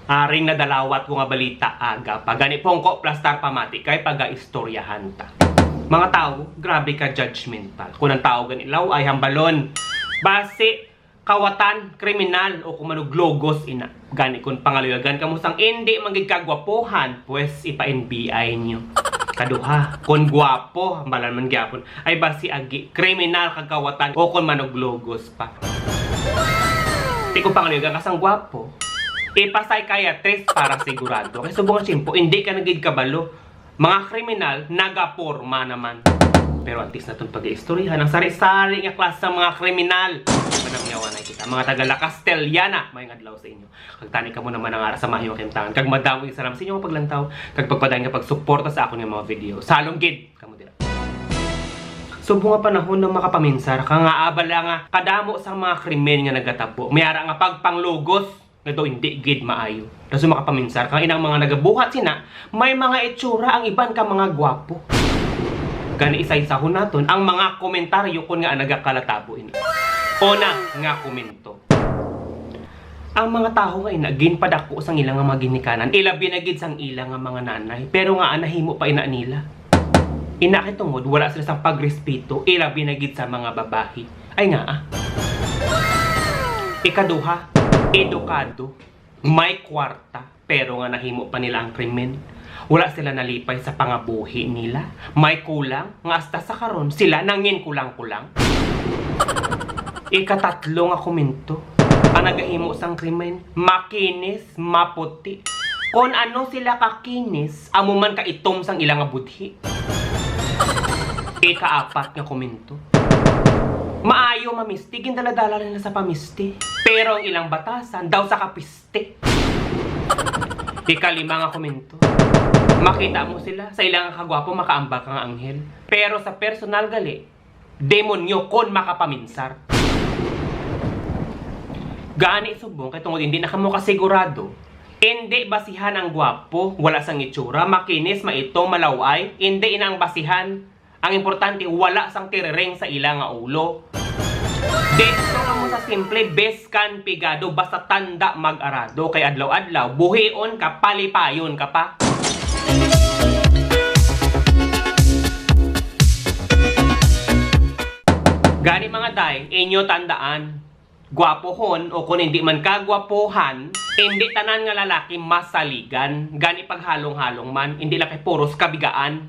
Aring nadalawat ko nga balita aga. Pagani pongko plastar pamati kay paga-istoryahan ta. Mga tao, grabe ka judgmental. Kung ang tao ganilaw ay hambalon. Base, kawatan, kriminal o kumanuglogos ina. Gani kung pangaluyagan kamusang hindi manggid kagwapohan, pues ipa-NBI nyo. Kaduha, kung gwapo, hambalan man gyapon, ay basi agi, kriminal kagawatan o kung manuglogos pa. Di ko pangaluyagan kasang gwapo. Ipasay kaya tres para sigurado. Kasi subong simpo, hindi ka nagig kabalo. Mga kriminal, nagaporma naman. Pero antis na itong pag-iistoryahan ang sari-sari nga klase ng mga kriminal. Manangyawan na kita. Mga taga-La Castellana, may ngadlaw sa inyo. Kagtani ka mo naman ang ara sa mahiwa kintangan. Kag madamo yung salam sa inyo mga paglantaw. Kag pagpadayon nga pagsuporta sa akong mga video. Salong gid, kamo dira. Subong nga panahon ng makapaminsar, ka nga abala nga kadamo sa mga krimen nga nagatabo. Mayara nga pagpanglogos. Ito hindi gid maayo. Kasi makapaminsar kang inang mga nagabuhat sina, may mga itsura ang iban ka mga gwapo. Gani isa-isahon naton ang mga komentaryo kun nga nagakalatabo ini. Una nga komento. Ang mga tao nga ina ginpadako sang ilang nga maginikanan, ilabi na gid sang ilang nga mga nanay, pero nga anahimo pa ina nila. Ina kitungod wala sila sang pagrespeto, ilabi na gid sa mga babahi. Ay nga Ikaduha, edukado, may kwarta, pero nga nahimo pa nila ang krimen. Wala sila nalipay sa pangabuhi nila. May kulang, nga hasta sa karon sila nangin kulang-kulang. Ikatatlo nga komento, ang nagahimo sang krimen, makinis, maputi. Kung ano sila kakinis, amo man kaitom sang ilang nga budhi. Ikaapat nga komento, maayo mamisti, gindaladala nila sa pamisti. Pero ang ilang batasan, daw sa kapiste. Ikalima nga komento, makita mo sila sa ilang kagwapo makaambak ang anghel. Pero sa personal gali, demonyo kon makapaminsar. Gaani subong, kay tungod hindi na kamo kasigurado. Hindi basihan ang gwapo, wala sang itsura, makinis, maito, malaway. Hindi inang basihan. Ang importante, wala sang tirereng sa ilang nga ulo. Dito ka mo sa simple, bes kan pigado, basta tanda mag-arado. Kay adlaw-adlaw, buhion ka, palipayon ka pa. Gani mga day, inyo tandaan, gwapohon o kung hindi man kagwapohan, hindi tanan nga lalaki masaligan. Gani paghalong-halong man, hindi lang kay puros kabigaan.